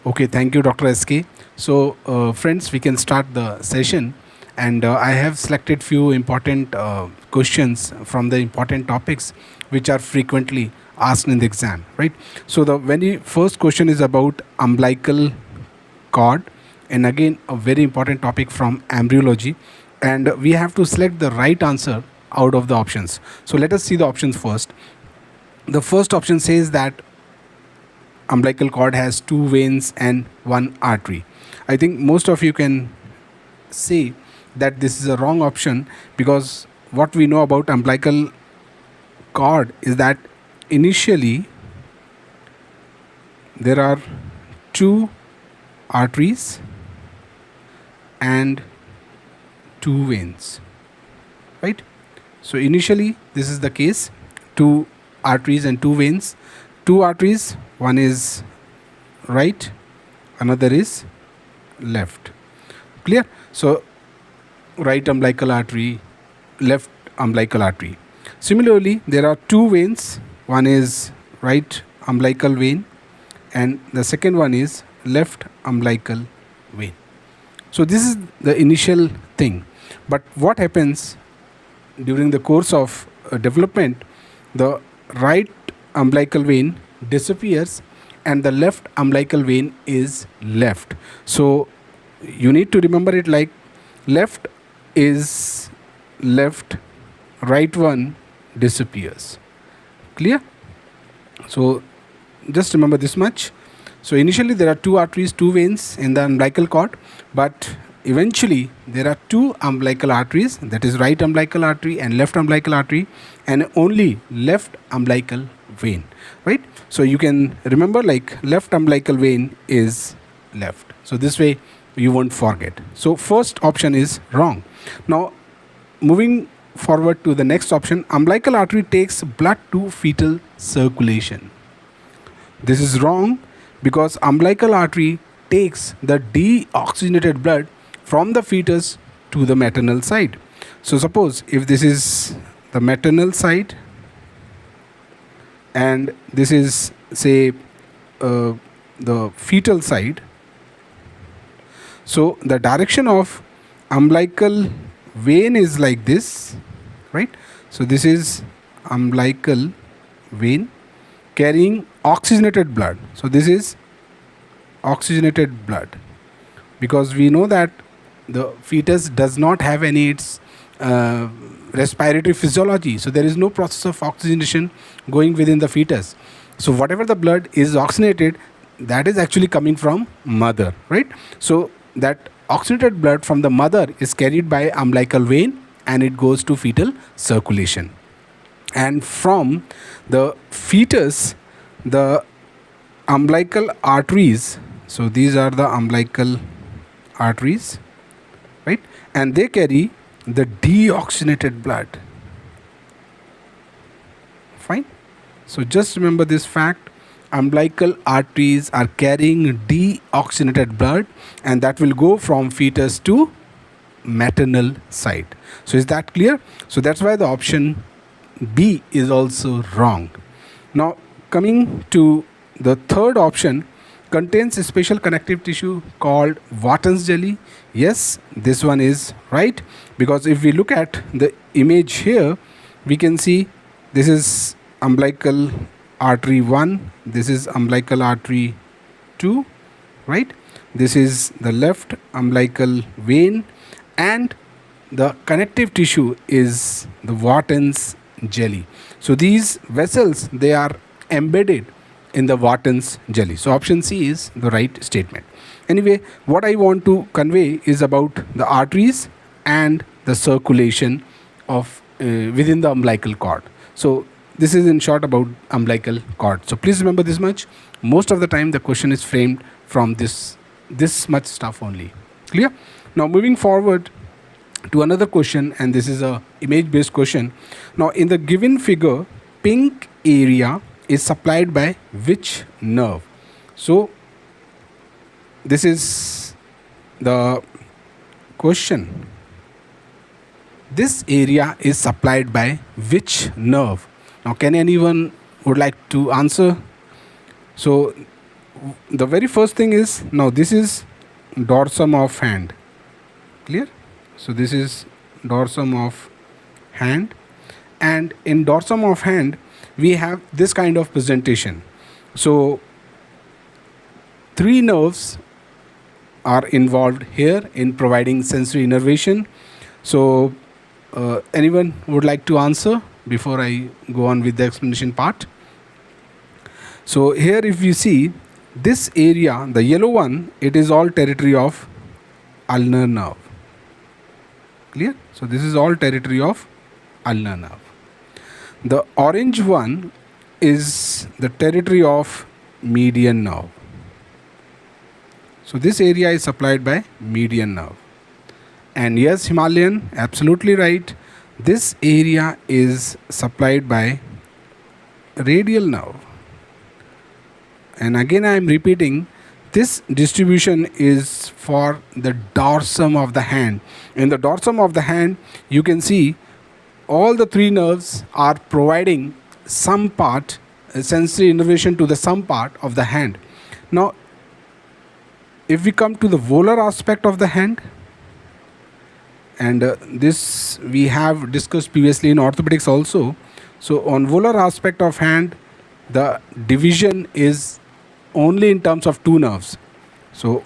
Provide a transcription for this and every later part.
Okay, thank you, Dr. SK. So, friends, we can start the session, and I have selected few important questions from the important topics which are frequently asked in the exam, right? So, the very first question is about umbilical cord, and again, a very important topic from embryology, and we have to select the right answer out of the options. So, let us see the options first. The first option says that umbilical cord has two veins and one artery. I think most of you can say that this is a wrong option, because what we know about umbilical cord is that initially there are two arteries and two veins, right? So initially this is the case, two arteries and two veins. Two arteries, one is right, another is left. Clear? So right umbilical artery, left umbilical artery. Similarly, there are two veins. One is right umbilical vein and the second one is left umbilical vein. So this is the initial thing. But what happens during the course of development, the right umbilical vein disappears and the left umbilical vein is left. So you need to remember it like left is left, right one disappears. Clear? So just remember this much. So initially there are two arteries, two veins in the umbilical cord, but eventually there are two umbilical arteries, that is right umbilical artery and left umbilical artery, and only left umbilical vein, right? So you can remember like left umbilical vein is left. So this way you won't forget. So first option is wrong. Now moving forward to the next option, umbilical artery takes blood to fetal circulation. This is wrong, because umbilical artery takes the deoxygenated blood from the fetus to the maternal side. So suppose if this is the maternal side and this is say the fetal side, so the direction of umbilical vein is like this, right? So this is umbilical vein carrying oxygenated blood. So this is oxygenated blood, because we know that the fetus does not have any its respiratory physiology, so there is no process of oxygenation going within the fetus. So whatever the blood is oxygenated, that is actually coming from mother, right? So that oxygenated blood from the mother is carried by umbilical vein and it goes to fetal circulation. And from the fetus, the umbilical arteries, so these are the umbilical arteries, right? And they carry the deoxygenated blood. Fine. So just remember this fact, umbilical arteries are carrying deoxygenated blood and that will go from fetus to maternal side. So is that clear? So that's why the option B is also wrong. Now coming to the third option, contains a special connective tissue called Wharton's jelly. Yes, this one is right, because if we look at the image here, we can see this is umbilical artery 1, this is umbilical artery 2, right? This is the left umbilical vein and the connective tissue is the Wharton's jelly. So these vessels, they are embedded in the Wharton's jelly. So option C is the right statement. Anyway, what I want to convey is about the arteries and the circulation of within the umbilical cord. So this is in short about umbilical cord. So please remember this much. Most of the time the question is framed from this much stuff only. Clear? Now moving forward to another question, and this is a image based question. Now in the given figure, pink area is supplied by which nerve? So this is the question. This area is supplied by which nerve? Now can anyone would like to answer? So the very first thing is, now this is dorsum of hand. Clear? So this is dorsum of hand, and in dorsum of hand we have this kind of presentation. So three nerves are involved here in providing sensory innervation. So anyone would like to answer before I go on with the explanation part? So here if you see this area, the yellow one, it is all territory of ulnar nerve. Clear? So this is all territory of ulnar nerve. The orange one is the territory of median nerve. So this area is supplied by median nerve. And yes, Himalayan, absolutely right. This area is supplied by radial nerve. And again I am repeating, this distribution is for the dorsum of the hand. In the dorsum of the hand, you can see all the three nerves are providing some part, sensory innervation to the some part of the hand. Now, if we come to the volar aspect of the hand, and this we have discussed previously in orthopedics also. So on volar aspect of hand, the division is only in terms of two nerves. So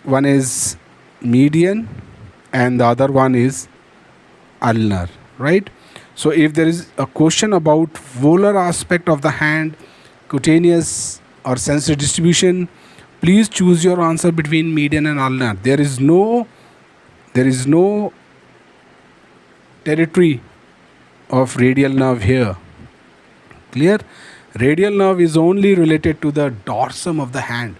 one is median and the other one is ulnar, right? So if there is a question about volar aspect of the hand, cutaneous or sensory distribution, please choose your answer between median and ulnar. There is no territory of radial nerve here. Clear? Radial nerve is only related to the dorsum of the hand.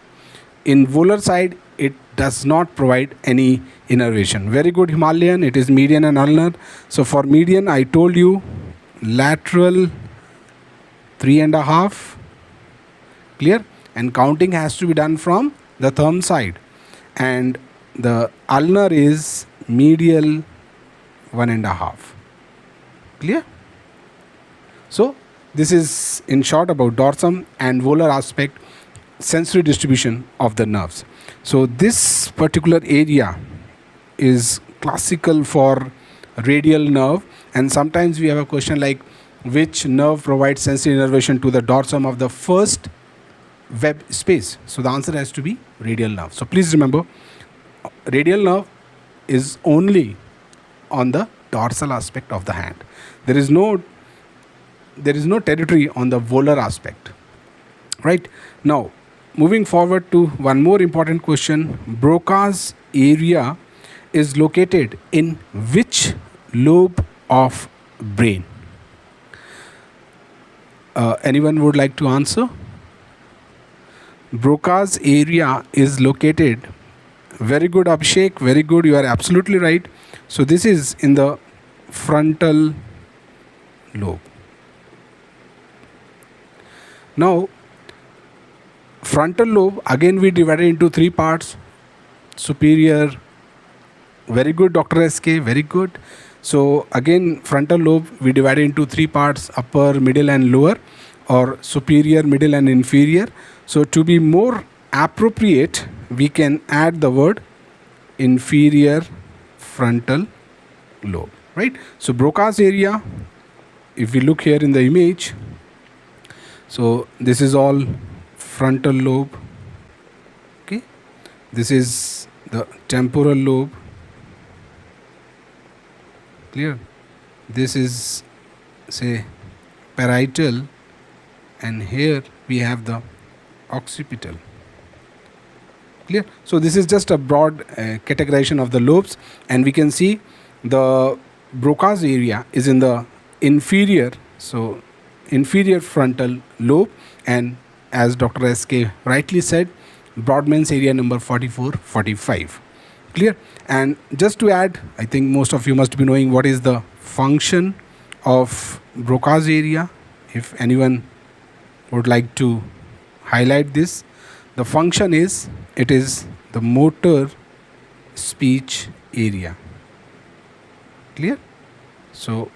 In volar side, it does not provide any innervation. Very good, Himalayan. It is median and ulnar. So for median, I told you lateral 3.5. Clear? And counting has to be done from the thumb side. And the ulnar is medial 1.5. Clear? So this is in short about dorsum and volar aspect, sensory distribution of the nerves. So this particular area is classical for radial nerve, and sometimes we have a question like which nerve provides sensory innervation to the dorsum of the first web space. So the answer has to be radial nerve. So please remember, radial nerve is only on the dorsal aspect of the hand. There is no territory on the volar aspect. Right? Now, moving forward to one more important question. Broca's area is located in which lobe of brain? Anyone would like to answer? Broca's area is located, very good Abhishek, very good, you are absolutely right. So this is in the frontal lobe. Now, frontal lobe, again we divided into three parts. Superior, very good Dr. SK, very good. So again, frontal lobe we divided into three parts, upper, middle and lower, or superior, middle and inferior. So to be more appropriate, we can add the word inferior frontal lobe, right? So Broca's area, if we look here in the image, so this is all frontal lobe, okay? This is the temporal lobe, clear? This is, say, parietal, and here we have the occipital. Clear? So this is just a broad categorization of the lobes, and we can see the Broca's area is in the inferior, so inferior frontal lobe, and as Dr. SK rightly said, Brodmann's area number 44, 45. Clear? And just to add, I think most of you must be knowing what is the function of Broca's area. If anyone would like to highlight this, the function is, it is the motor speech area. Clear? So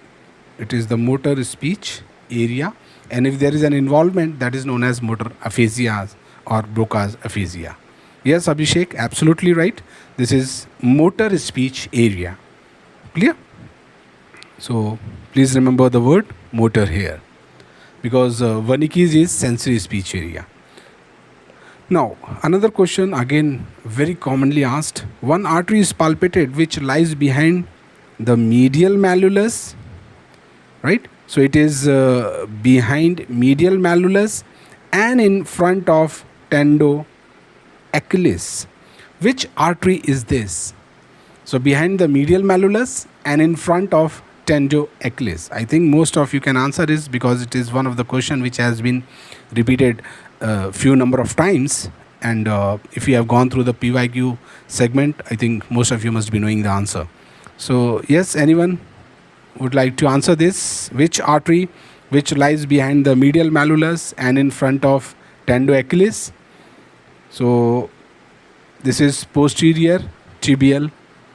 it is the motor speech area, and if there is an involvement, that is known as motor aphasia or Broca's aphasia. Yes, Abhishek, absolutely right. This is motor speech area. Clear? So please remember the word motor here, because Wernicke's is sensory speech area. Now, another question, again very commonly asked. One artery is palpated which lies behind the medial malleolus, right? So it is behind medial malleolus and in front of tendo Achilles. Which artery is this? So behind the medial malleolus and in front of tendo Achilles. I think most of you can answer this because it is one of the question which has been repeated few number of times, and if you have gone through the PYQ segment, I think most of you must be knowing the answer. So yes, anyone would like to answer this? Which artery which lies behind the medial malleolus and in front of tendo Achilles? So this is posterior tibial.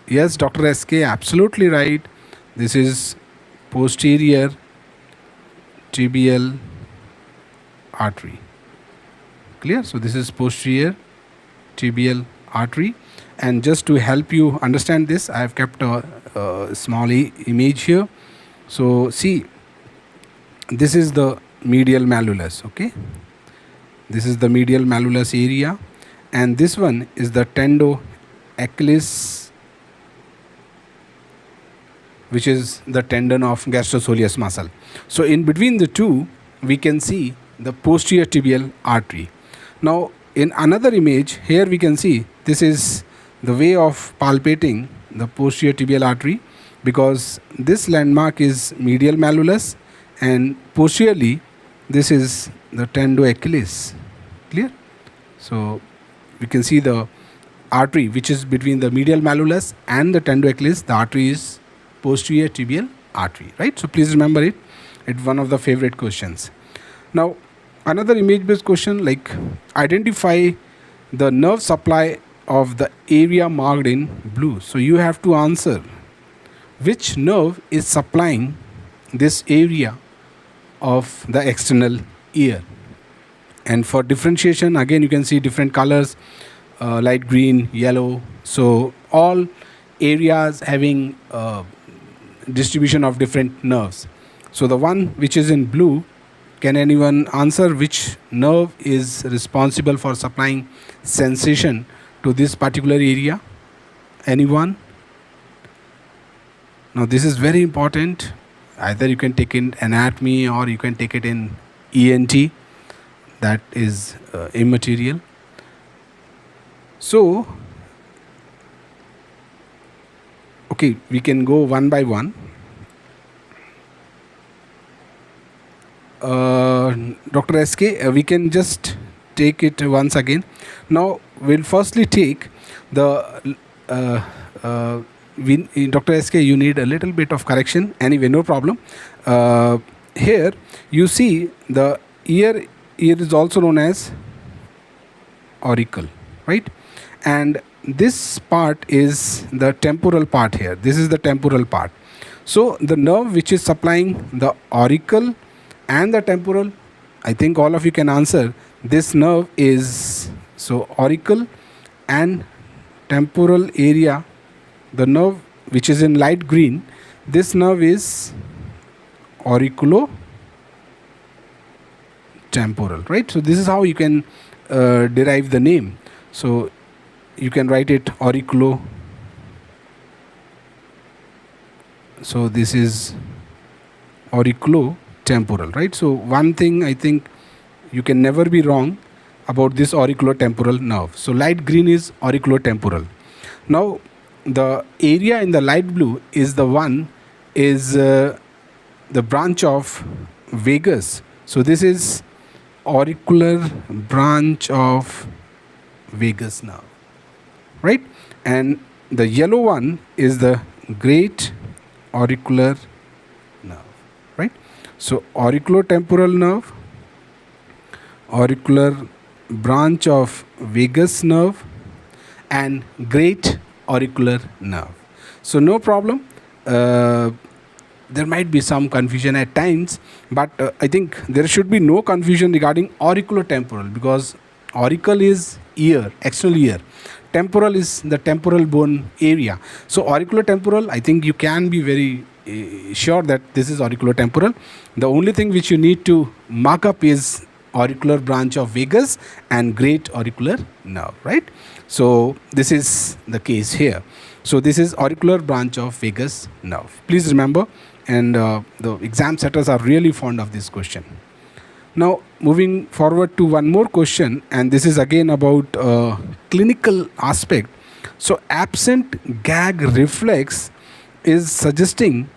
Yes, Dr. SK, absolutely right. This is posterior tibial artery. Clear? So this is posterior tibial artery, and just to help you understand this, I have kept a small image here. So see, this is the medial malleolus, okay? This is the medial malleolus area, and this one is the tendo Achilles, which is the tendon of gastrosoleus muscle. So in between the two, we can see the posterior tibial artery. Now in another image here, we can see this is the way of palpating the posterior tibial artery, because this landmark is medial malleolus and posteriorly this is the tendo Achilles. Clear? So we can see the artery which is between the medial malleolus and the tendo Achilles. The artery is posterior tibial artery, right? So please remember it. It's one of the favorite questions. Now another image based question, like identify the nerve supply of the area marked in blue. So you have to answer which nerve is supplying this area of the external ear. And for differentiation, again you can see different colors, light green, yellow. So all areas having distribution of different nerves. So the one which is in blue, can anyone answer which nerve is responsible for supplying sensation to this particular area? Anyone? Now this is very important. Either you can take in anatomy or you can take it in ENT. That is immaterial. So okay, we can go one by one. Dr. SK, we can just take it once again. Now we'll firstly take the Dr. SK, you need a little bit of correction. Anyway, no problem. Here you see the ear is also known as auricle, right? And this part is the temporal part here. This is the temporal part. So the nerve which is supplying the auricle and the temporal, I think all of you can answer. This nerve is, so auricle and temporal area, the nerve which is in light green, this nerve is auriculotemporal, right? So this is how you can derive the name. So you can write it auriculo. So this is auriculotemporal, right? So one thing I think you can never be wrong about this auriculotemporal nerve. So light green is auriculotemporal. Now the area in the light blue is the one is the branch of vagus. So this is auricular branch of vagus nerve, right? And the yellow one is the great auricular nerve, right? So auriculotemporal nerve, auricular branch of vagus nerve, and great auricular nerve. So no problem. There might be some confusion at times, but I think there should be no confusion regarding auriculotemporal, because Auricle is ear, external ear. Temporal is the temporal bone area. So auriculotemporal, I think you can be very sure that this is auriculotemporal. The only thing which you need to mark up is auricular branch of vagus and great auricular nerve, right? So this is the case here. So this is auricular branch of vagus nerve. Please remember, and the exam setters are really fond of this question. Now moving forward to one more question, and this is again about clinical aspect. So absent gag reflex is suggesting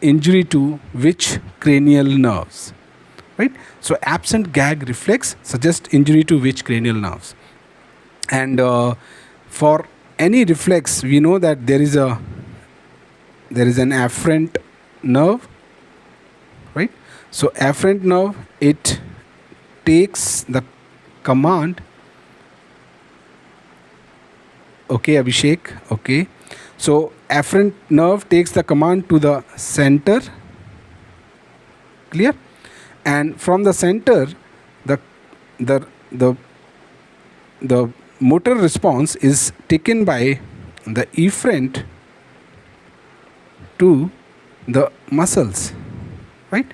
injury to which cranial nerves, right? So absent gag reflex suggests injury to which cranial nerves. And for any reflex, we know that there is an afferent nerve, right? So afferent nerve, it takes the command. Okay, Abhishek. Okay. So afferent nerve takes the command to the center. Clear? And from the center, the motor response is taken by the efferent to the muscles, right?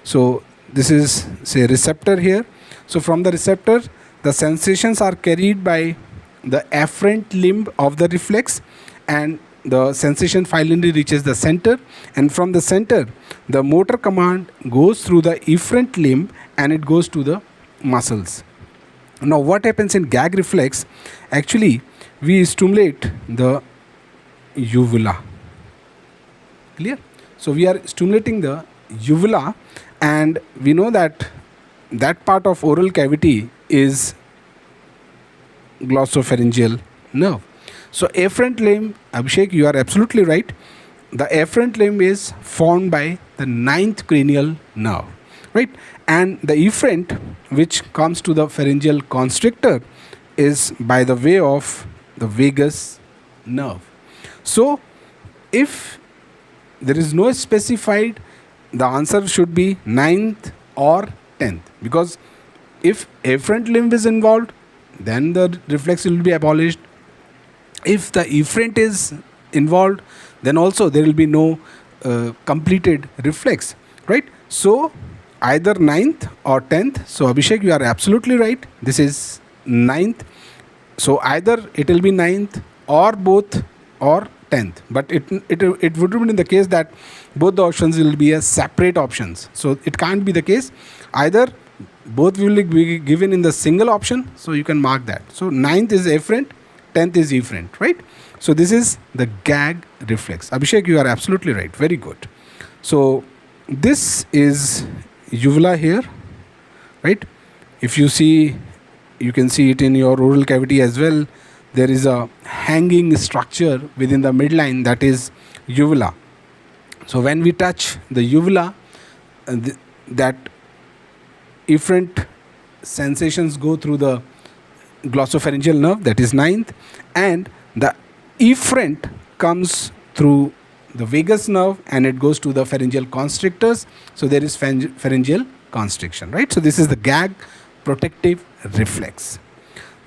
So this is, say, receptor here. So from the receptor, the sensations are carried by the afferent limb of the reflex, and the sensation finally reaches the center, and from the center the motor command goes through the efferent limb and it goes to the muscles. Now what happens in gag reflex? Actually we stimulate the uvula. Clear? So we are stimulating the uvula, and we know that that part of oral cavity is glossopharyngeal nerve. So afferent limb, Abhishek, you are absolutely right. The afferent limb is formed by the 9th cranial nerve, right? And the efferent, which comes to the pharyngeal constrictor, is by the way of the vagus nerve. So if there is no specified, the answer should be 9th or 10th, because if afferent limb is involved, then the reflex will be abolished. If the efferent is involved, then also there will be no completed reflex, right? So either 9th or 10th. So Abhishek, you are absolutely right. This is 9th. So either it will be 9th or both or 10th. But it would be in the case that both the options will be a separate options. So it can't be the case. Either both will be given in the single option. So you can mark that. So 9th is afferent, 10th is efferent, right? So this is the gag reflex. Abhishek, you are absolutely right. Very good. So this is uvula here, right? If you see, you can see it in your oral cavity as well. There is a hanging structure within the midline, that is uvula. So when we touch the uvula, that efferent sensations go through the glossopharyngeal nerve, that is 9th, and the efferent comes through the vagus nerve and it goes to the pharyngeal constrictors. So there is pharyngeal constriction, right? So this is the gag protective reflex.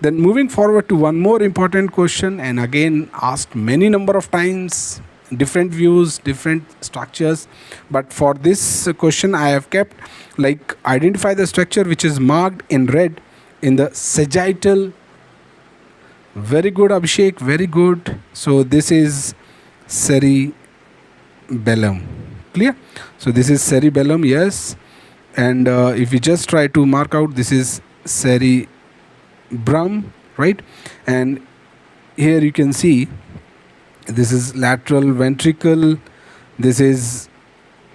Then moving forward to one more important question, and again asked many number of times, different views, different structures, but for this question I have kept like identify the structure which is marked in red in the sagittal. Very good, Abhishek, very good. So this is cerebellum. Clear? So this is cerebellum, yes. And if we just try to mark out, this is cerebrum, right? And here you can see this is lateral ventricle, this is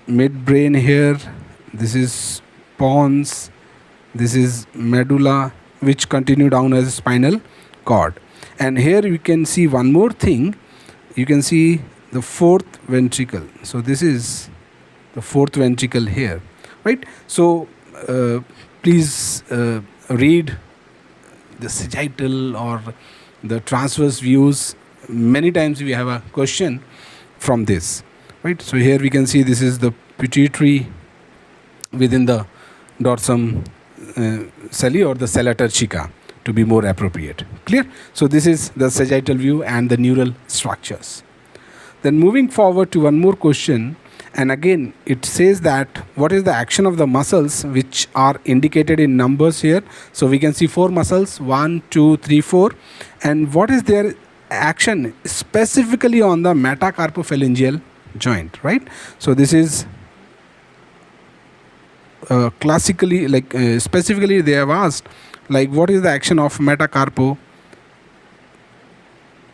midbrain here, this is pons, this is medulla, which continue down as spinal cord. And here you can see one more thing. You can see the 4th ventricle. So this is the 4th ventricle here, right? So please read the sagittal or the transverse views. Many times we have a question from this, right? So here we can see this is the pituitary within the dorsum celli or the sella turcica, to be more appropriate. Clear? So this is the sagittal view and the neural structures. Then moving forward to one more question, and again it says that what is the action of the muscles which are indicated in numbers here. So we can see 4 muscles, 1, 2, 3, 4, and what is their action specifically on the metacarpophalangeal joint, right? So this is classically, like specifically they have asked, like what is the action of metacarpo,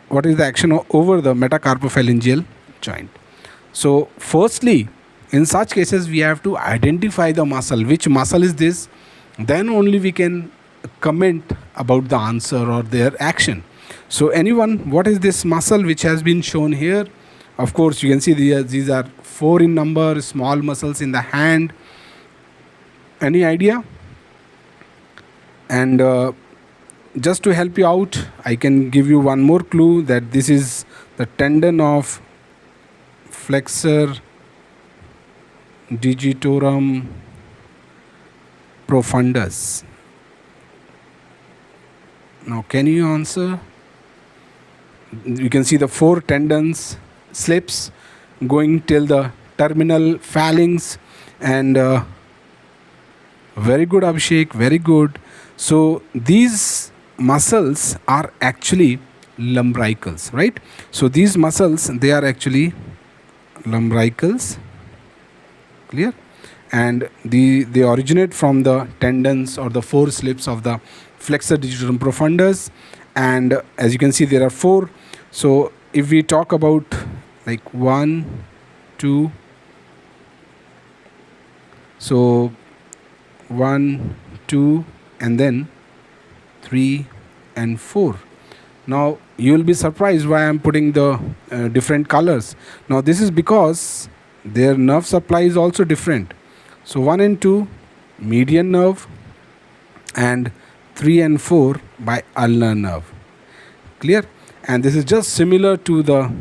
what is the action over the metacarpophalangeal joint. So firstly, in such cases we have to identify the muscle, which muscle is this, then only we can comment about the answer or their action. So anyone, what is this muscle which has been shown here? Of course you can see these are 4 in number, small muscles in the hand. Any idea? And just to help you out, I can give you one more clue, that this is the tendon of flexor digitorum profundus. Now can you answer? You can see the 4 tendons, slips going till the terminal phalanx, and very good Abhishek, very good. So these muscles are actually lumbricals, right? So these muscles, they are actually lumbricals. Clear? And they originate from the tendons or the 4 slips of the flexor digitorum profundus, and as you can see there are 4. So if we talk about like 1, 2, so 1, 2, and then 3 and 4. Now you will be surprised why I am putting the different colors. Now this is because their nerve supply is also different. So 1 and 2 median nerve, and 3 and 4 by ulnar nerve. Clear? And this is just similar to the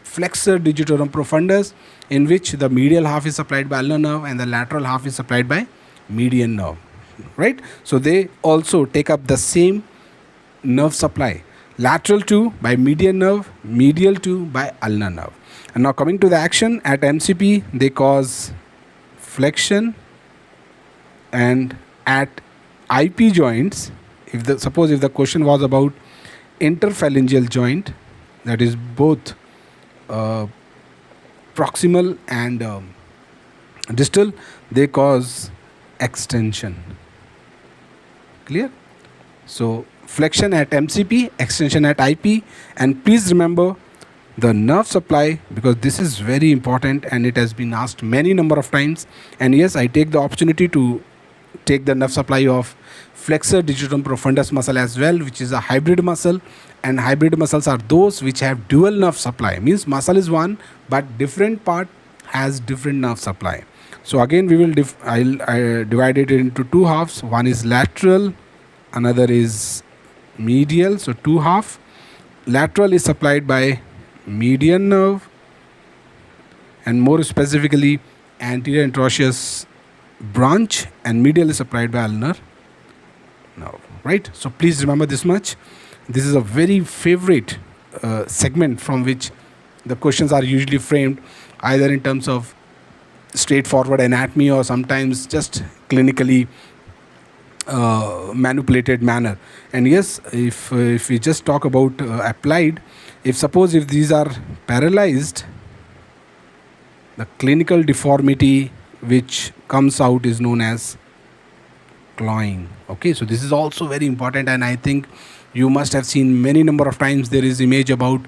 flexor digitorum profundus, in which the medial half is supplied by ulnar nerve and the lateral half is supplied by median nerve, right? So they also take up the same nerve supply, lateral 2 by median nerve, medial 2 by ulnar nerve. And now coming to the action, at MCP they cause flexion, and at IP joints, suppose if the question was about interphalangeal joint, that is both proximal and distal, they cause extension. Clear? So flexion at MCP, extension at IP, and please remember the nerve supply, because this is very important and it has been asked many number of times. And yes, I take the opportunity to take the nerve supply of flexor digitorum profundus muscle as well, which is a hybrid muscle, and hybrid muscles are those which have dual nerve supply, means muscle is one but different part has different nerve supply. So again we will I'll divide it into 2 halves. One is lateral, another is medial. So 2 half. Lateral is supplied by median nerve, and more specifically anterior interosseous branch, and medial is supplied by ulnar nerve, right? So please remember this much. This is a very favorite segment from which the questions are usually framed, either in terms of straightforward anatomy or sometimes just clinically manipulated manner. And yes, if we just talk about applied, suppose if these are paralyzed, the clinical deformity which comes out is known as clawing. Okay, so this is also very important, and I think you must have seen many number of times there is image about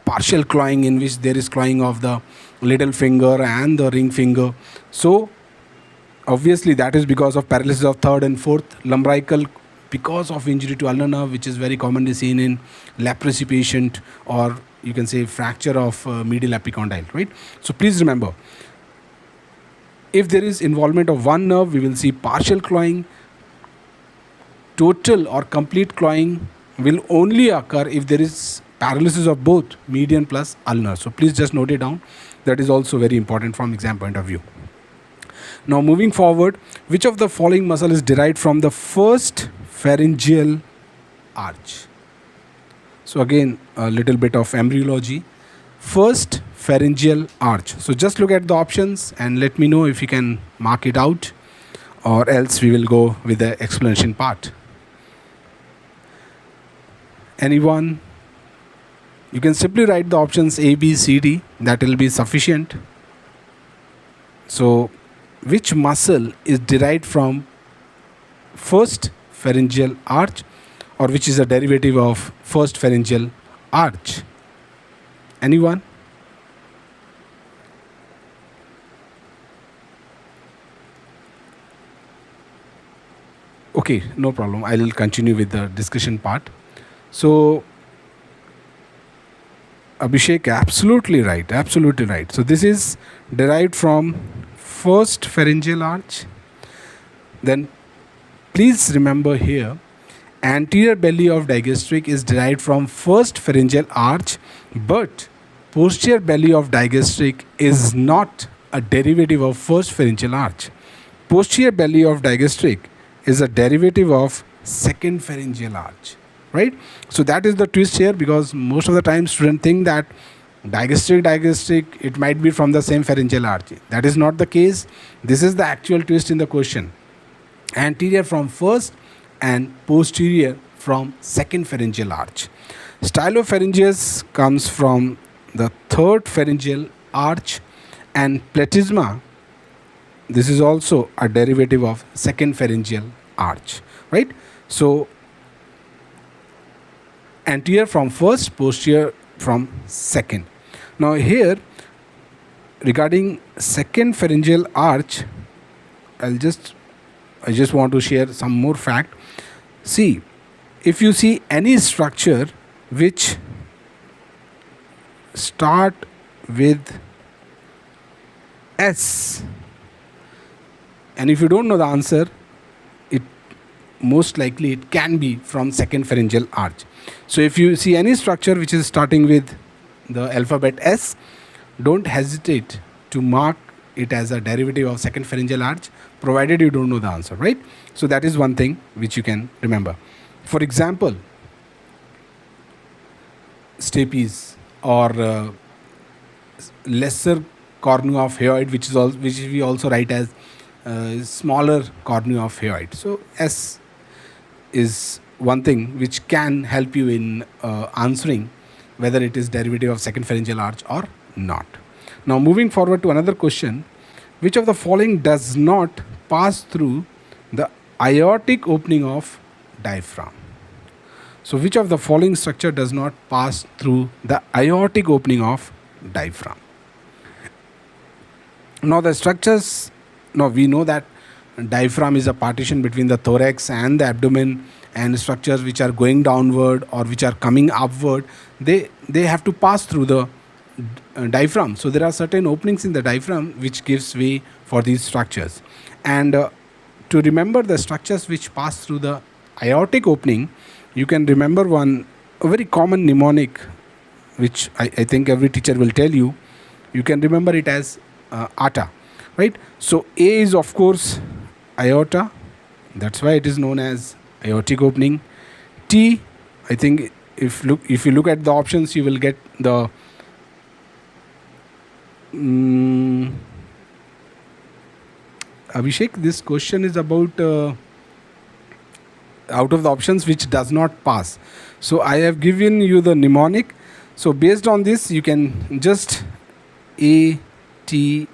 partial clawing, in which there is clawing of the little finger and the ring finger. So obviously that is because of paralysis of 3rd and 4th lumbrical, because of injury to ulnar nerve, which is very commonly seen in leprosy patient, or you can say fracture of medial epicondyle, right? So please remember, if there is involvement of one nerve, we will see partial clawing. Total or complete clawing will only occur if there is paralysis of both median plus ulnar. So please just note it down. That is also very important from exam point of view. Now moving forward, which of the following muscle is derived from the first pharyngeal arch. So again, a little bit of embryology. First pharyngeal arch. So just look at the options and let me know if you can mark it out, or else we will go with the explanation part. Anyone? You can simply write the options A, B, C, D. That will be sufficient. So which muscle is derived from first pharyngeal arch, or which is a derivative of first pharyngeal arch? Anyone? Okay, no problem. I will continue with the discussion part. So Abhishek, absolutely right, absolutely right. So this is derived from first pharyngeal arch. Then please remember here, anterior belly of digastric is derived from first pharyngeal arch, but posterior belly of digastric is not a derivative of first pharyngeal arch. Posterior belly of digastric is a derivative of second pharyngeal arch, right? So that is the twist here, because most of the time students think that digastric, it might be from the same pharyngeal arch. That is not the case. This is the actual twist in the question. Anterior from first and posterior from second pharyngeal arch. Stylopharyngeus comes from the third pharyngeal arch, and platysma, this is also a derivative of second pharyngeal arch, right? So anterior from first, posterior from second. Now here, regarding second pharyngeal arch, I just want to share some more fact. See, if you see any structure which start with S, and if you don't know the answer, it most likely it can be from second pharyngeal arch. So if you see any structure which is starting with the alphabet S, don't hesitate to mark it as a derivative of second pharyngeal arch, provided you don't know the answer, right? So that is one thing which you can remember. For example, stapes, or lesser cornu of hyoid, which we also write as smaller cornu of hyoid. So S is one thing which can help you in answering whether it is derivative of second pharyngeal arch or not. Now moving forward to another question, which of the following does not pass through the aortic opening of diaphragm? So which of the following structure does not pass through the aortic opening of diaphragm? Now the structures, now we know that diaphragm is a partition between the thorax and the abdomen, and structures which are going downward or which are coming upward, they have to pass through the diaphragm. So there are certain openings in the diaphragm which gives way for these structures. And to remember the structures which pass through the aortic opening, you can remember a very common mnemonic which I think every teacher will tell you. You can remember it as ATA, right? So A is of course aorta, that's why it is known as aortic opening. T, I think if you look at the options, you will get the Abhishek, this question is about out of the options which does not pass. So I have given you the mnemonic. So based on this, you can just A, T,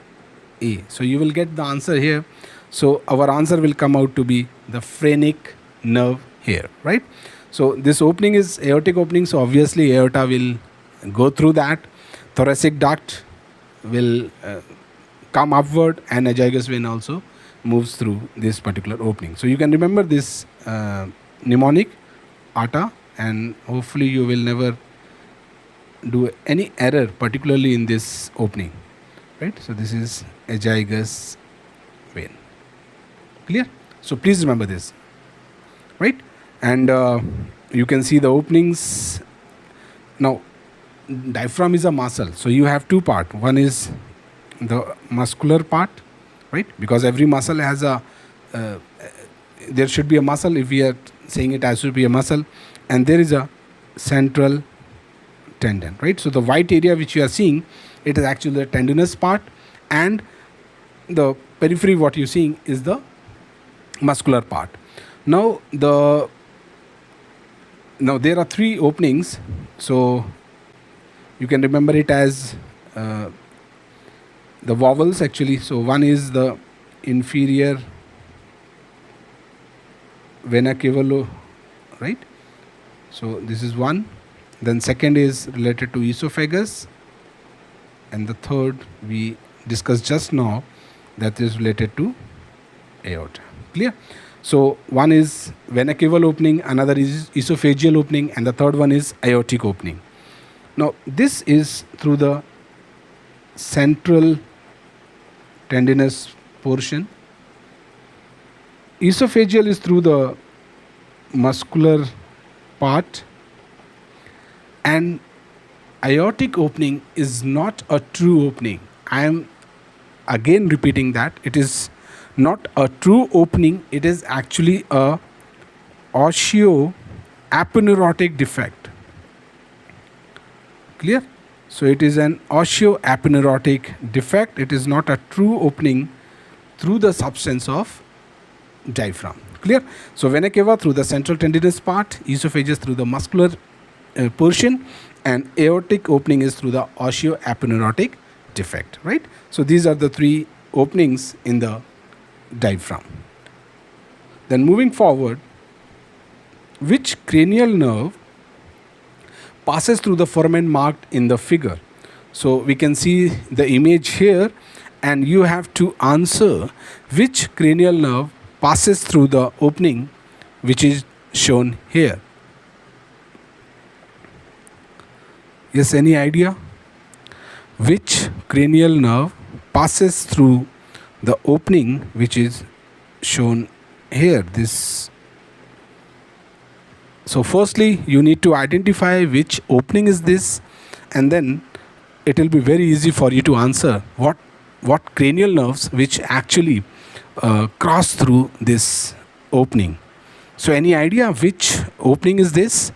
A. So you will get the answer here. So our answer will come out to be the phrenic nerve here, right? So this opening is aortic opening. So obviously aorta will go through that. Thoracic duct will come upward, and azygous vein also moves through this particular opening. So you can remember this mnemonic ATA, and hopefully you will never do any error, particularly in this opening, right? So this is azygous vein. Clear? So please remember this, right? And you can see the openings. Now diaphragm is a muscle, so you have two parts. One is the muscular part, right? Because every muscle has a there should be a muscle if we are saying it as superior muscle, and there is a central tendon, right? So the white area which you are seeing, it is actually the tendinous part, and the periphery what you're seeing is the muscular part. Now there are three openings, so you can remember it as the vowels actually. So one is the inferior vena cava, right? So this is one. Then second is related to esophagus, and the third we discussed just now, that is related to aorta. Clear? So one is vena cava opening, another is esophageal opening, and the third one is aortic opening. Now this is through the central tendinous portion. Esophageal is through the muscular part, and aortic opening is not a true opening. I am again repeating that it is not a true opening, it is actually a osteoaponeurotic defect. Clear? So it is an osteoaponeurotic defect. It is not a true opening through the substance of diaphragm. Clear? So vena cava through the central tendinous part, esophagus through the muscular portion, and aortic opening is through the osteoaponeurotic defect, right? So these are the three openings in the diaphragm. Then moving forward, which cranial nerve passes through the foramen marked in the figure? So we can see the image here, and you have to answer which cranial nerve passes through the opening which is shown here. Yes, any idea? Which cranial nerve passes through the opening which is shown here? So firstly, you need to identify which opening is this, and then it will be very easy for you to answer what cranial nerves which actually cross through this opening. So any idea which opening is this?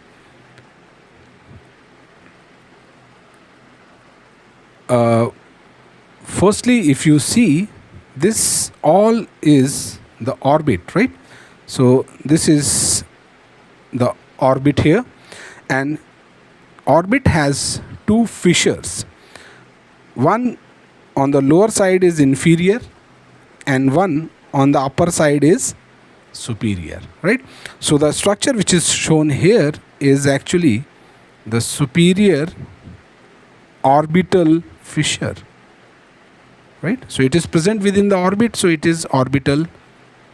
Firstly, if you see, this all is the orbit, right? So this is the orbit here, and orbit has two fissures. One on the lower side is inferior, and one on the upper side is superior, right? So the structure which is shown here is actually the superior orbital fissure, right? So it is present within the orbit, so it is orbital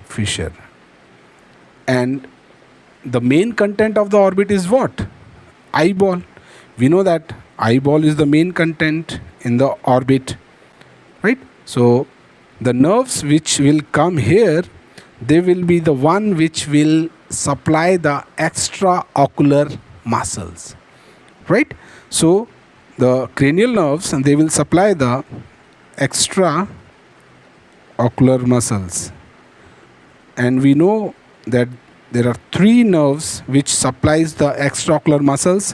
fissure. And the main content of the orbit is what? Eyeball. We know that eyeball is the main content in the orbit, right? So the nerves which will come here, they will be the one which will supply the extraocular muscles, right? So the cranial nerves, and they will supply the extraocular muscles. And we know that there are three nerves which supplies the extraocular muscles: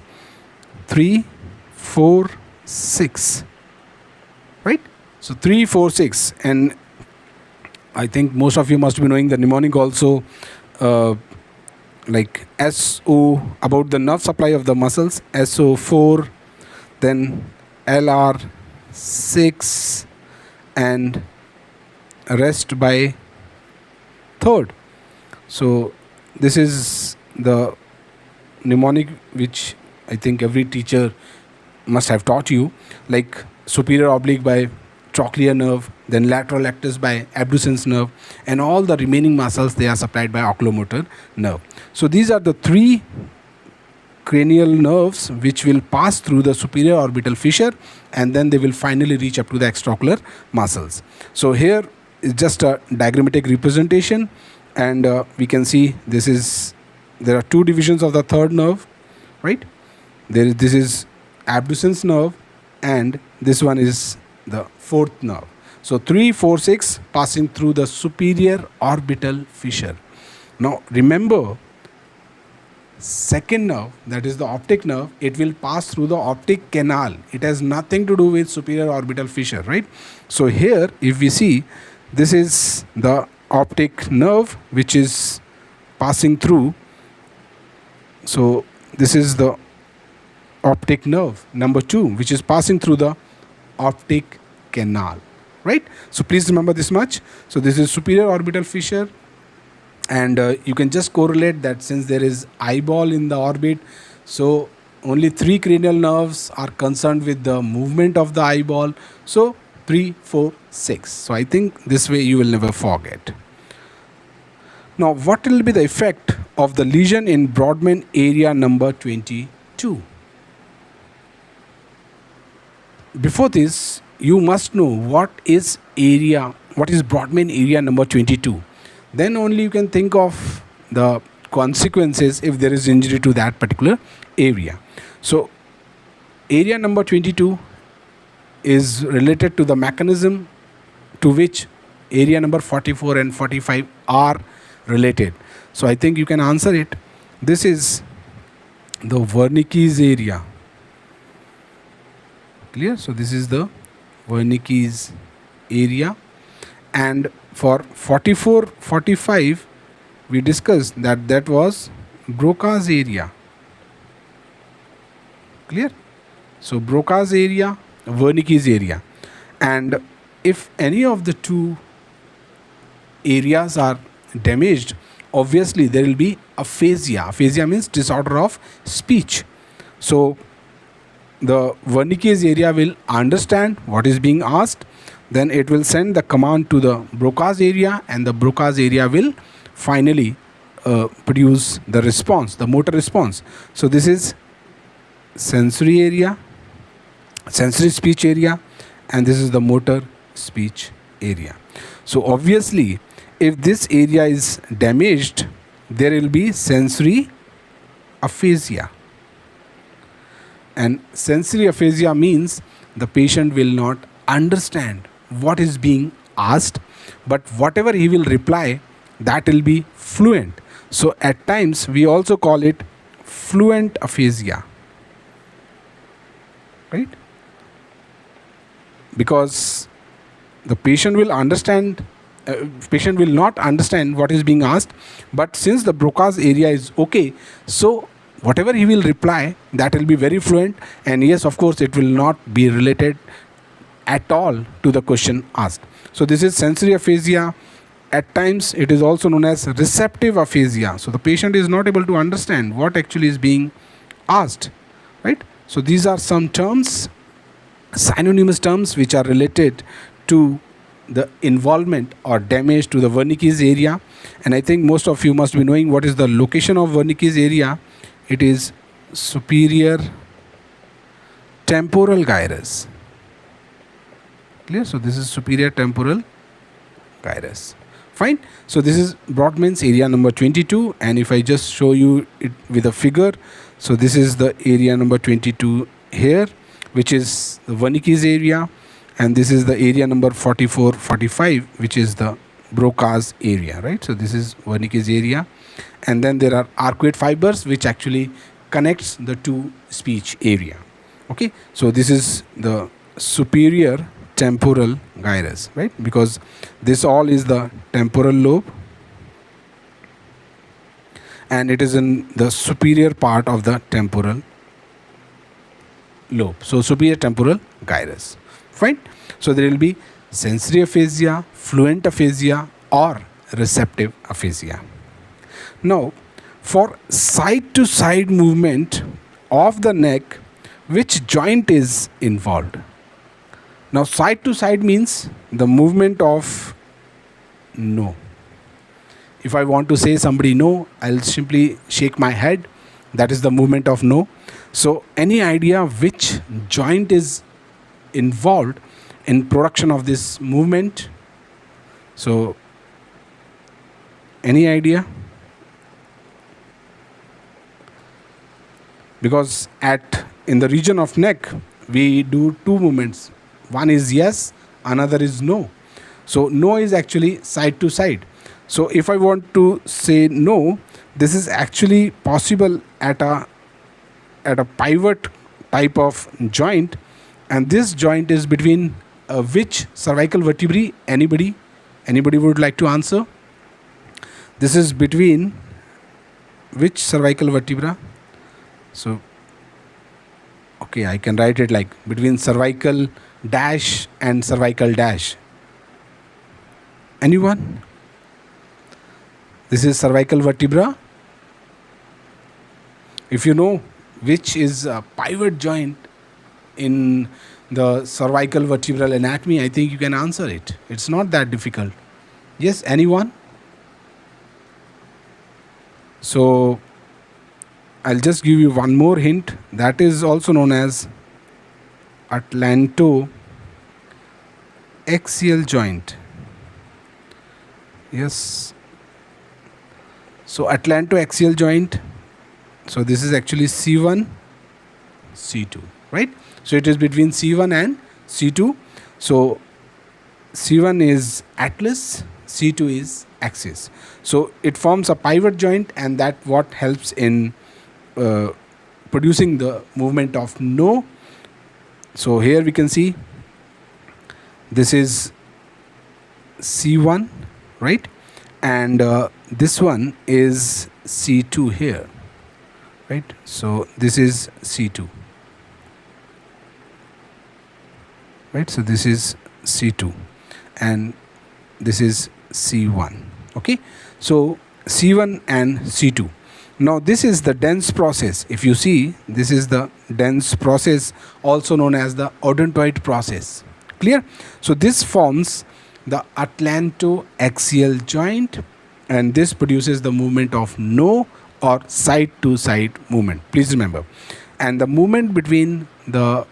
3, 4, 6, right? So 3, 4, 6, and I think most of you must be knowing the mnemonic also, like SO, about the nerve supply of the muscles, SO4, then LR6, and rest by third. So this is the mnemonic which I think every teacher must have taught you, like superior oblique by trochlear nerve, then lateral rectus by abducens nerve, and all the remaining muscles, they are supplied by oculomotor nerve. So these are the three cranial nerves which will pass through the superior orbital fissure, and then they will finally reach up to the extraocular muscles. So here is just a diagrammatic representation, and we can see there are two divisions of the third nerve, right? This is abducens nerve, and this one is the fourth nerve. So 3, 4, 6 passing through the superior orbital fissure. Now remember, second nerve, that is the optic nerve, it will pass through the optic canal. It has nothing to do with superior orbital fissure, right? So here, if we see, this is the optic nerve which is passing through. So this is the optic nerve number 2, which is passing through the optic canal, right? So please remember this much. So this is superior orbital fissure, and you can just correlate that since there is eyeball in the orbit, so only 3 cranial nerves are concerned with the movement of the eyeball. So 3, 4, 6. So I think this way you will never forget. Now, what will be the effect of the lesion in Brodmann area number 22? Before this, you must know what is Brodmann area number 22. Then only you can think of the consequences if there is injury to that particular area. So area number 22 is related to the mechanism to which area number 44 and 45 are related. So I think you can answer it. This is the Wernicke's area. Clear? So this is the Wernicke's area, and for 44, 45 we discussed that was Broca's area. Clear? So Broca's area, Wernicke's area, and if any of the two areas are damaged, obviously there will be aphasia. Aphasia means disorder of speech. So the Wernicke's area will understand what is being asked, then it will send the command to the Broca's area, and the Broca's area will finally produce the response, the motor response. So this is sensory area, sensory speech area, and this is the motor speech area. So obviously, if this area is damaged, there will be sensory aphasia. And sensory aphasia means the patient will not understand what is being asked, but whatever he will reply, that will be fluent. So at times we also call it fluent aphasia, right? Because the patient will not understand what is being asked, but since the Broca's area is okay, so whatever he will reply, that will be very fluent, and yes, of course, it will not be related at all to the question asked. So this is sensory aphasia. At times it is also known as receptive aphasia. So the patient is not able to understand what actually is being asked, right? So these are some terms, synonymous terms, which are related to the involvement or damage to the Wernicke's area. And I think most of you must be knowing what is the location of Wernicke's area. It is superior temporal gyrus. Clear? So this is superior temporal gyrus. Fine. So this is Brodmann's area number 22, and if I just show you it with a figure, so this is the area number 22 here, which is the Wernicke's area, and this is the area number 44, 45, which is the Broca's area, right? So this is Wernicke's area, and then there are arcuate fibers which actually connects the two speech area. Okay, so this is the superior temporal gyrus, right? Because this all is the temporal lobe, and it is in the superior part of the temporal lobe. So superior temporal gyrus. Fine. So there will be sensory aphasia, fluent aphasia, or receptive aphasia. Now, for side to side movement of the neck, which joint is involved? Now, side to side means the movement of no. If I want to say somebody no, I'll simply shake my head. That is the movement of no. So any idea which joint is involved in production of this movement? So any idea? Because in the region of neck, we do two movements. One is yes, another is no. So no is actually side to side. So if I want to say no, this is actually possible at a pivot type of joint, and this joint is between which cervical vertebrae? Anybody would like to answer? This is between which cervical vertebra? So okay, I can write it like between cervical dash and cervical dash. Anyone? This is cervical vertebra. If you know which is a pivot joint in the cervical vertebral anatomy, I think you can answer it. It's not that difficult. Yes, anyone? So I'll just give you one more hint. That is also known as atlantoaxial joint. Yes. So atlantoaxial joint. So this is actually C1, C2, right? So it is between C1 and C2. So C1 is atlas, C2 is axis. So it forms a pivot joint, and that what helps in producing the movement of no. So here we can see this is C1, right? And this one is C2 here, right? So this is C2, right? So this is C2 and this is C1. Okay, so C1 and C2. Now this is the dense process. If you see, this is the dense process, also known as the odontoid process. Clear? So this forms the atlantoaxial joint, and this produces the movement of no or side to side movement. Please remember. And the movement between the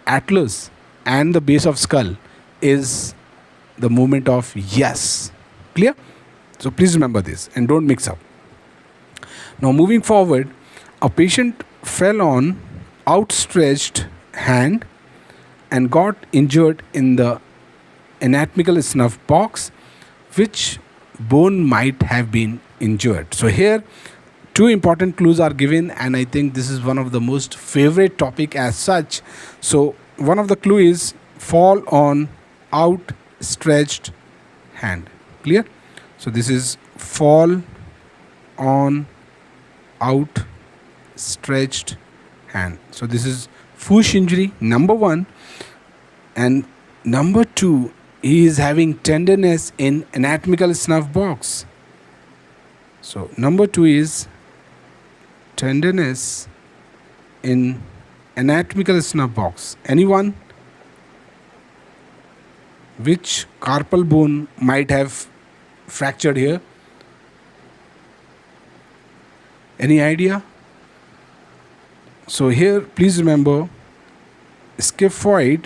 atlas and the base of skull is the movement of yes. Clear? So please remember this and don't mix up. Now moving forward, a patient fell on outstretched hand and got injured in the anatomical snuff box. Which bone might have been injured? So here two important clues are given, and I think this is one of the most favorite topic as such. So one of the clue is fall on outstretched hand. Clear? So this is fall on outstretched hand. So this is Fuchs injury, number one. And number two, he is having tenderness in anatomical snuff box. So number two is tenderness in anatomical snuff box. Anyone? Which carpal bone might have fractured here? Any idea? So here please remember, scaphoid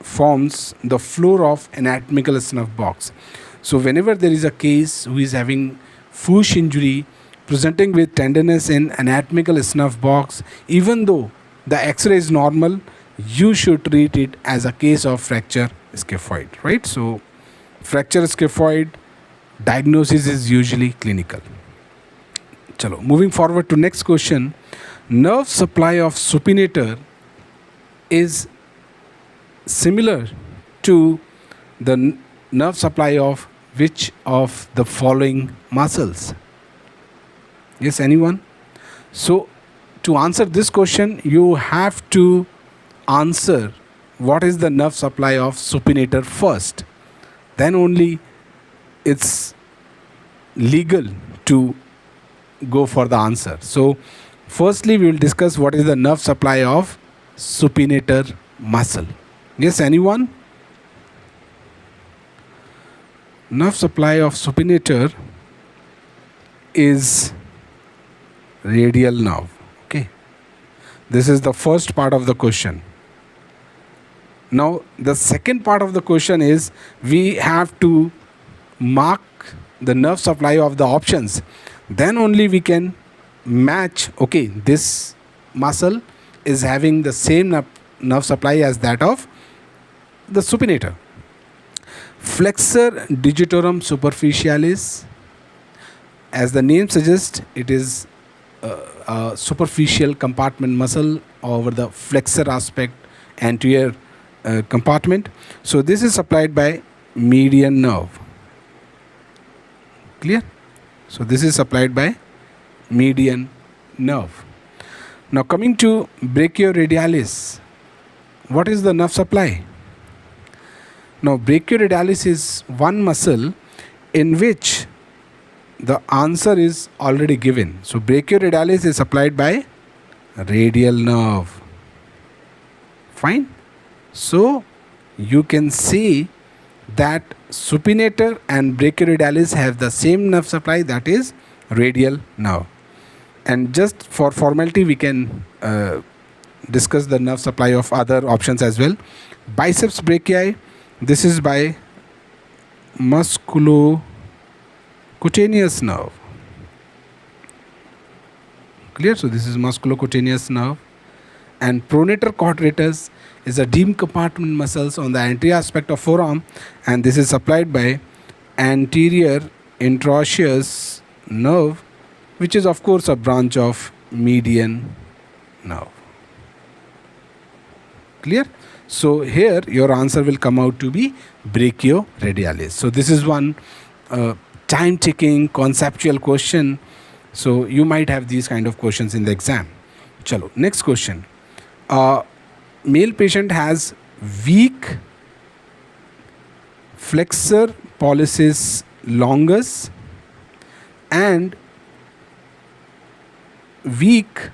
forms the floor of anatomical snuff box. So whenever there is a case who is having Fuchs injury presenting with tenderness in anatomical snuff box, even though the X-ray is normal, you should treat it as a case of fracture scaphoid, right? So fracture scaphoid diagnosis is usually clinical. Chalo, moving forward to next question. Nerve supply of supinator is similar to the nerve supply of which of the following muscles? Yes, anyone? So to answer this question, you have to answer what is the nerve supply of supinator first. Then only it's legal to go for the answer. So firstly we will discuss what is the nerve supply of supinator muscle. Yes, anyone? Nerve supply of supinator is radial nerve. Okay, this is the first part of the question. Now the second part of the question is we have to mark the nerve supply of the options. Then only we can match, okay, this muscle is having the same nerve supply as that of the supinator. Flexor digitorum superficialis, as the name suggests, it is a superficial compartment muscle over the flexor aspect, anterior compartment. So this is supplied by median nerve. Clear? So this is supplied by median nerve. Now coming to brachioradialis, what is the nerve supply? Now brachioradialis is one muscle in which the answer is already given. So brachioradialis is supplied by radial nerve. Fine. So you can see that supinator and brachioradialis have the same nerve supply, that is radial nerve. And just for formality, we can discuss the nerve supply of other options as well. Biceps brachii, this is by musculocutaneous nerve. Clear? So this is musculocutaneous nerve. And pronator quadratus is a deep compartment muscles on the anterior aspect of forearm, and this is supplied by anterior interosseous nerve, which is of course a branch of median nerve. Clear? So here your answer will come out to be brachioradialis. So this is one time taking conceptual question. So you might have these kind of questions in the exam. Chalo, next question. Male patient has weak flexor pollicis longus and weak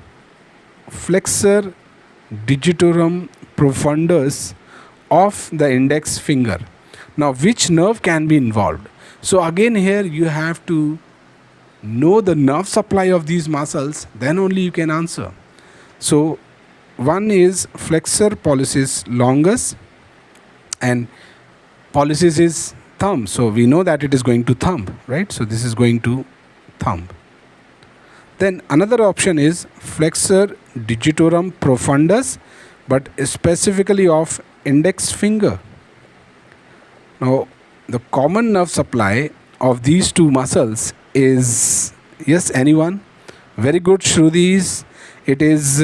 flexor digitorum profundus of the index finger. Now which nerve can be involved? So again here you have to know the nerve supply of these muscles, then only you can answer. So one is flexor pollicis longus, and pollicis is thumb, so we know that it is going to thumb, right? So this is going to thumb. Then another option is flexor digitorum profundus, but specifically of index finger. Now the common nerve supply of these two muscles is, yes, anyone? Very good, Shrudis. It is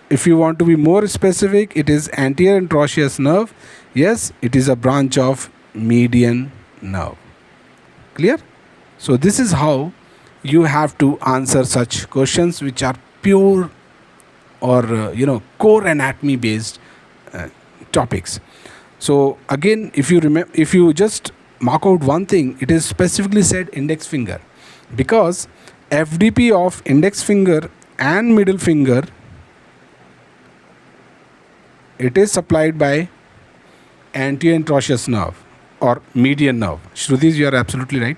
if you want to be more specific, it is anterior interosseous nerve. Yes, it is a branch of median nerve. Clear? So this is how you have to answer such questions which are pure or core anatomy based topics. So again, if you just mark out one thing, it is specifically said index finger, because FDP of index finger and middle finger, it is supplied by anterior interosseous nerve or median nerve. Shrudis, you are absolutely right.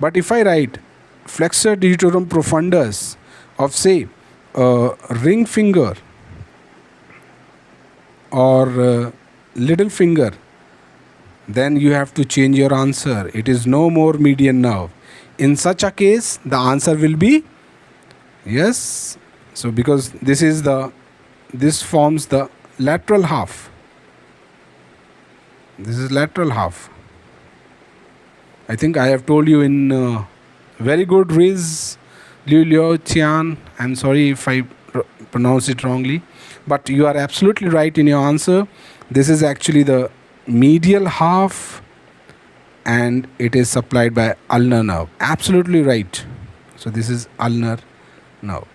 But if I write flexor digitorum profundus of, say, ring finger or little finger, then you have to change your answer. It is no more median nerve. In such a case, the answer will be yes. So because this forms the lateral half. This is lateral half. I think I have told you in very good Riz Liu Tian. I'm sorry if I pronounce it wrongly, but you are absolutely right in your answer. This is actually the medial half, and it is supplied by ulnar nerve. Absolutely right. So this is ulnar nerve.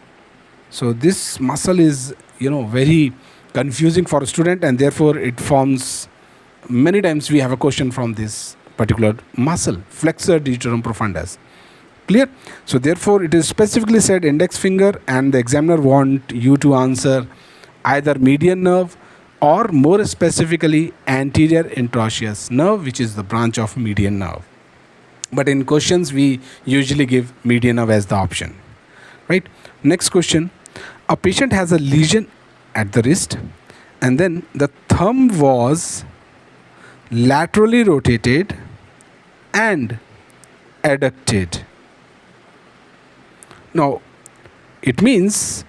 So this muscle is very confusing for a student, and therefore it forms, many times we have a question from this particular muscle, flexor digitorum profundus. Clear? So therefore it is specifically said index finger, and the examiner want you to answer either median nerve or more specifically anterior interosseous nerve, which is the branch of median nerve. But in questions we usually give median nerve as the option, right? Next question. A patient has a lesion at the wrist, and then the thumb was laterally rotated and adducted. Now it means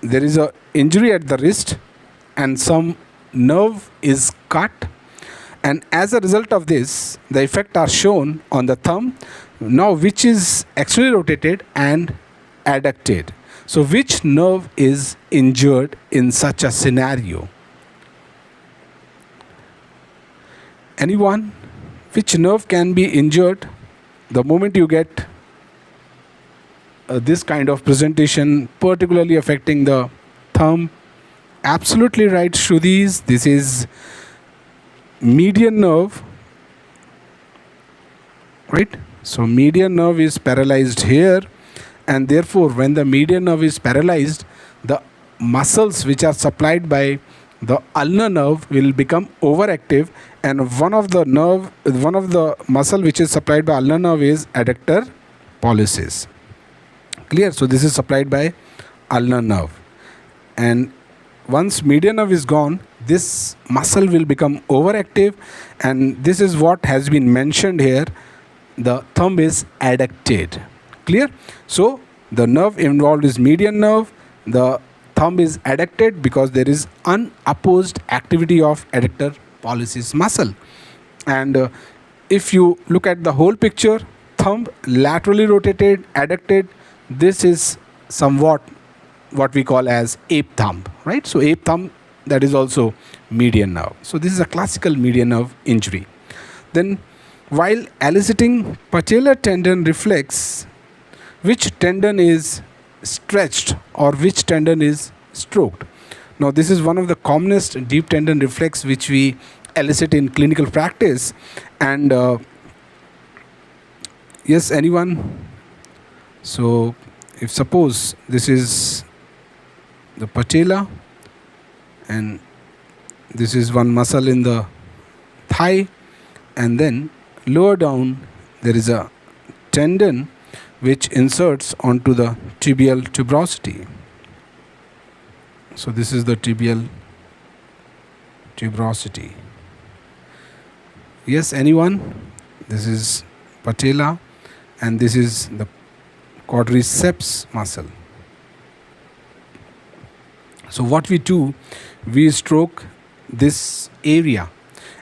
there is a injury at the wrist and some nerve is cut, And as a result of this, the effect are shown on the thumb now, which is externally rotated and adducted. So which nerve is injured in such a scenario? Anyone? Which nerve can be injured the moment you get this kind of presentation, particularly affecting the thumb? Absolutely right, Shrudis. This is median nerve, right? So median nerve is paralyzed here, and therefore when the median nerve is paralyzed, the muscles which are supplied by the ulnar nerve will become overactive, and one of the muscle which is supplied by ulnar nerve is adductor pollicis. Clear? So this is supplied by ulnar nerve, and once median nerve is gone, this muscle will become overactive, and this is what has been mentioned here. The thumb is adducted. Clear? So the nerve involved is median nerve. The thumb is adducted because there is unopposed activity of adductor pollicis muscle. And if you look at the whole picture, thumb laterally rotated, adducted, this is somewhat what we call as ape thumb, right? So ape thumb, that is also median nerve. So this is a classical median nerve injury. Then while eliciting patellar tendon reflex, which tendon is stretched or which tendon is stroked? Now this is one of the commonest deep tendon reflex which we elicit in clinical practice. And yes, anyone? So if suppose this is the patella and this is one muscle in the thigh, and then lower down there is a tendon which inserts onto the tibial tuberosity. So this is the tibial tuberosity. Yes, anyone? This is patella and this is the quadriceps muscle. So what we do, we stroke this area,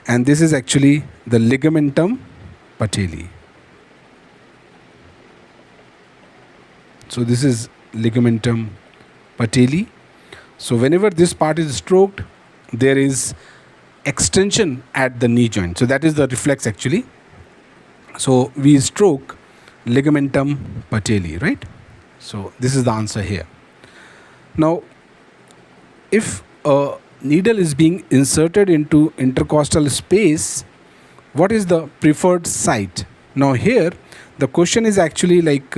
and this is actually the ligamentum patelli. So this is ligamentum patelli. So whenever this part is stroked, there is extension at the knee joint. So that is the reflex actually. So we stroke ligamentum patelli, right? So this is the answer here. Now, if a needle is being inserted into intercostal space, what is the preferred site? Now here, the question is actually like,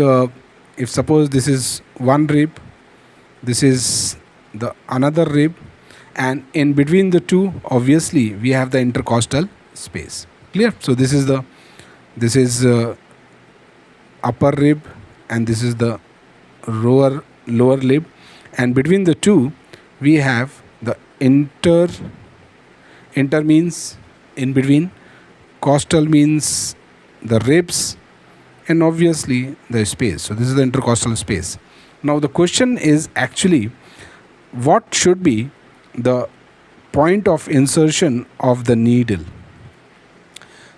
if suppose this is one rib, this is the another rib, and in between the two, obviously we have the intercostal space. Clear? So this is upper rib, and this is the lower rib, and between the two we have the inter means in between, costal means the ribs, and obviously the space. So this is the intercostal space. Now the question is actually, what should be the point of insertion of the needle?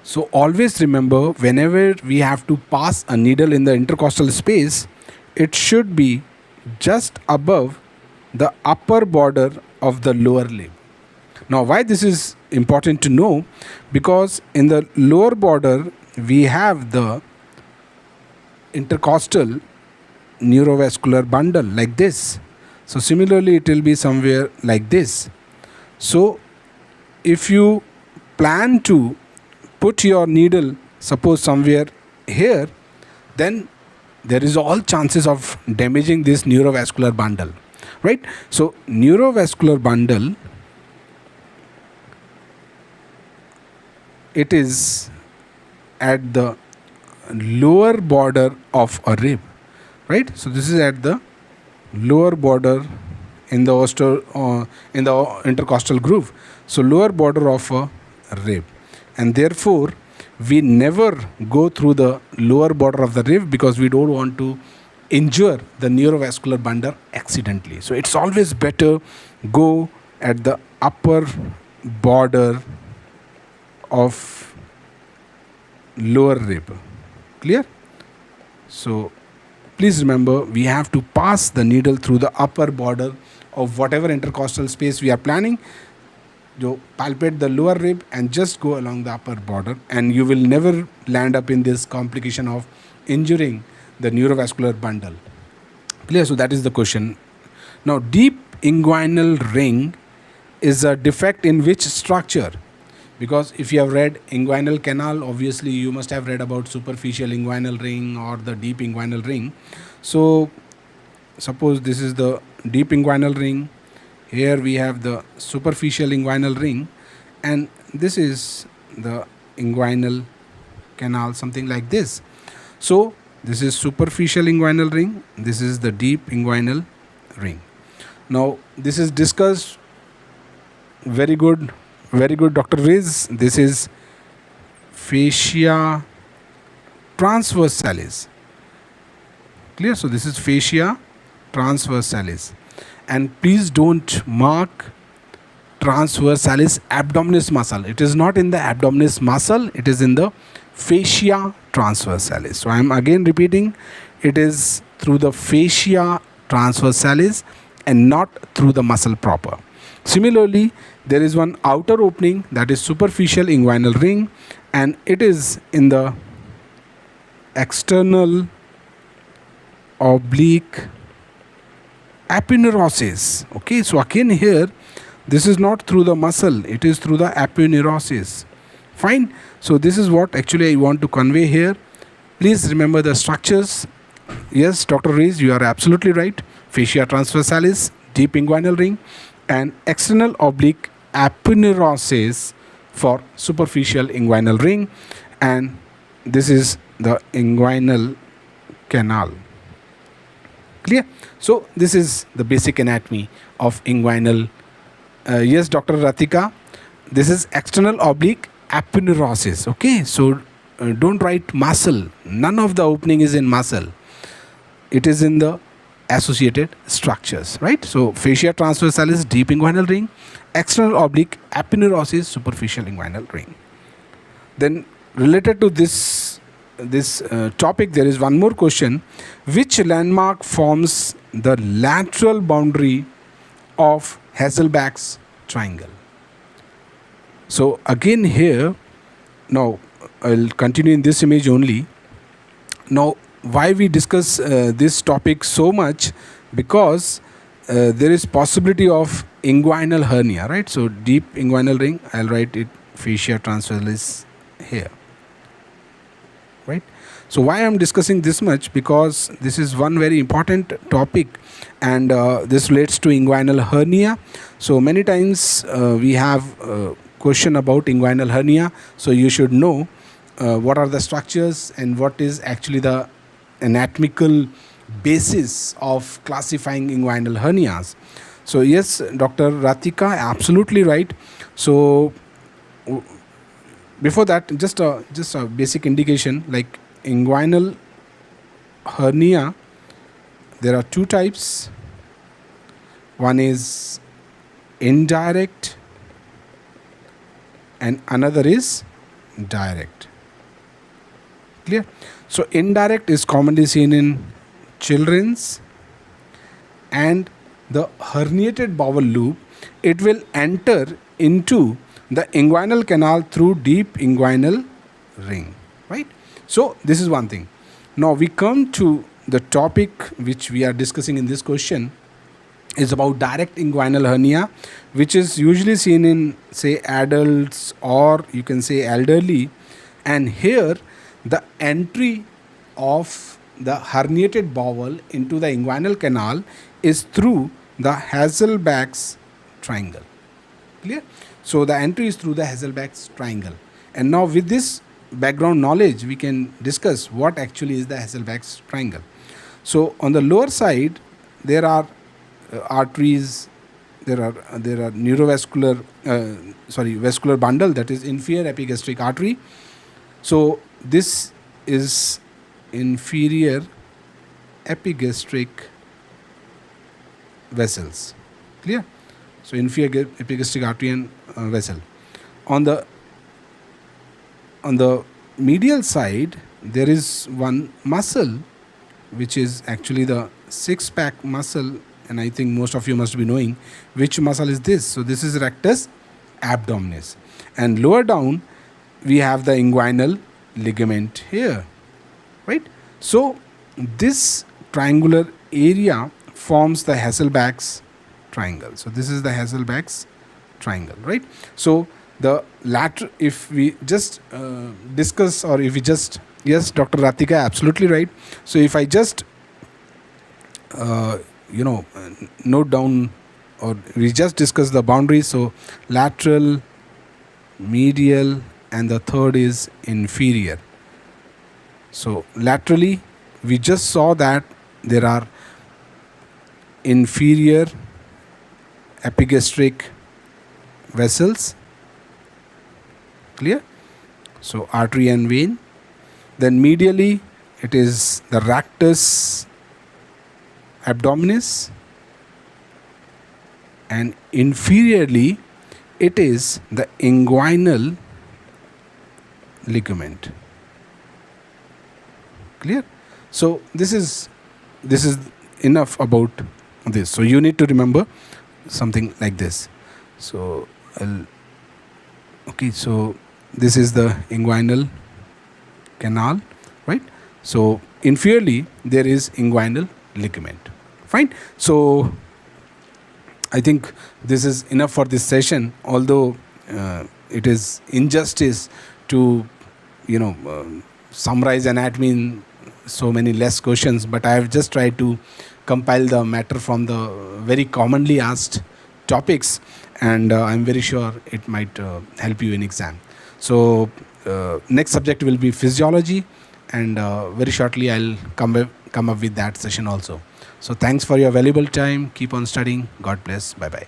So always remember, whenever we have to pass a needle in the intercostal space, it should be just above the upper border of the lower limb. Now why this is important to know? Because in the lower border we have the intercostal neurovascular bundle like this. So similarly it will be somewhere like this. So if you plan to put your needle suppose somewhere here, then there is all chances of damaging this neurovascular bundle, right? So neurovascular bundle, it is at the lower border of a rib, right? So this is at the lower border in the intercostal groove. So lower border of a rib, and therefore we never go through the lower border of the rib because we don't want to injure the neurovascular bundle accidentally. So it's always better go at the upper border of lower rib. Clear? So please remember, we have to pass the needle through the upper border of whatever intercostal space we are planning. You palpate the lower rib and just go along the upper border, and you will never land up in this complication of injuring the neurovascular bundle. Clear? So that is the question. Now, deep inguinal ring is a defect in which structure? Because if you have read inguinal canal, obviously you must have read about superficial inguinal ring or the deep inguinal ring. So suppose this is the deep inguinal ring. Here we have the superficial inguinal ring, and this is the inguinal canal, something like this. So this is superficial inguinal ring, this is the deep inguinal ring. Now this is discussed. Very good, Dr. Riz. This is fascia transversalis. Clear? So this is fascia transversalis. And please don't mark transversalis abdominis muscle. It is not in the abdominis muscle, it is in the fascia transversalis. So I am again repeating, it is through the fascia transversalis and not through the muscle proper. Similarly, there is one outer opening, that is superficial inguinal ring, and it is in the external oblique aponeurosis. Okay, so again here, this is not through the muscle, it is through the aponeurosis. Fine. So this is what actually I want to convey here. Please remember the structures. Yes, Dr. Rees, you are absolutely right. Fascia transversalis, deep inguinal ring, and external oblique aponeurosis for superficial inguinal ring, and this is the inguinal canal. Clear? So this is the basic anatomy of inguinal. Yes, Dr. Ratika, this is external oblique aponeurosis. Okay, so don't write muscle. None of the opening is in muscle. It is in the associated structures, right? So fascia transversalis, deep inguinal ring, external oblique aponeurosis, superficial inguinal ring. Then related to this topic, there is one more question. Which landmark forms the lateral boundary of Hesselbach's triangle? So again here, now I'll continue in this image only. Now why we discuss this topic so much? Because there is possibility of inguinal hernia, right? So deep inguinal ring, I'll write it fascia transversalis here, right? So why I'm discussing this much? Because this is one very important topic, and this relates to inguinal hernia. So many times we have question about inguinal hernia, so you should know what are the structures and what is actually the anatomical basis of classifying inguinal hernias. So yes, Dr. Ratika, absolutely right. So before that, just a basic indication, like inguinal hernia, there are two types. One is indirect and another is direct. Clear? So indirect is commonly seen in children's, and the herniated bowel loop, it will enter into the inguinal canal through deep inguinal ring, right? So this is one thing. Now we come to the topic which we are discussing in this question, is about direct inguinal hernia, which is usually seen in, say, adults, or you can say elderly. And here the entry of the herniated bowel into the inguinal canal is through the Hesselbach's triangle. Clear? So the entry is through the Hesselbach's triangle. And now with this background knowledge, we can discuss what actually is the Hesselbach's triangle. So on the lower side, there are arteries, there are neurovascular, vascular bundle, that is inferior epigastric artery. So this is inferior epigastric vessels. Clear? So inferior epigastric artery and vessel. On the on the medial side, there is one muscle which is actually the six pack muscle, and I think most of you must be knowing which muscle is this. So this is rectus abdominis, and lower down we have the inguinal ligament here, right? So this triangular area forms the Hesselbach's triangle. So this is the Hesselbach's triangle, right? So the lateral, if we just discuss, or if we just, yes, Dr. Ratika, absolutely right. So if I just note down, or we just discuss the boundaries. So lateral, medial, and the third is inferior. So laterally, we just saw that there are inferior epigastric vessels. Clear? So artery and vein. Then medially, it is the rectus abdominis, and inferiorly, it is the inguinal ligament. Clear? So this is enough about this. So you need to remember something like this. So so this is the inguinal canal, right? So inferiorly there is inguinal ligament. Fine. So I think this is enough for this session, although it is injustice to summarize anatomy in so many less questions, but I have just tried to compile the matter from the very commonly asked topics, and I'm very sure it might help you in exam. So next subject will be physiology, and very shortly I'll come up with that session also. So thanks for your valuable time. Keep on studying. God bless. Bye bye.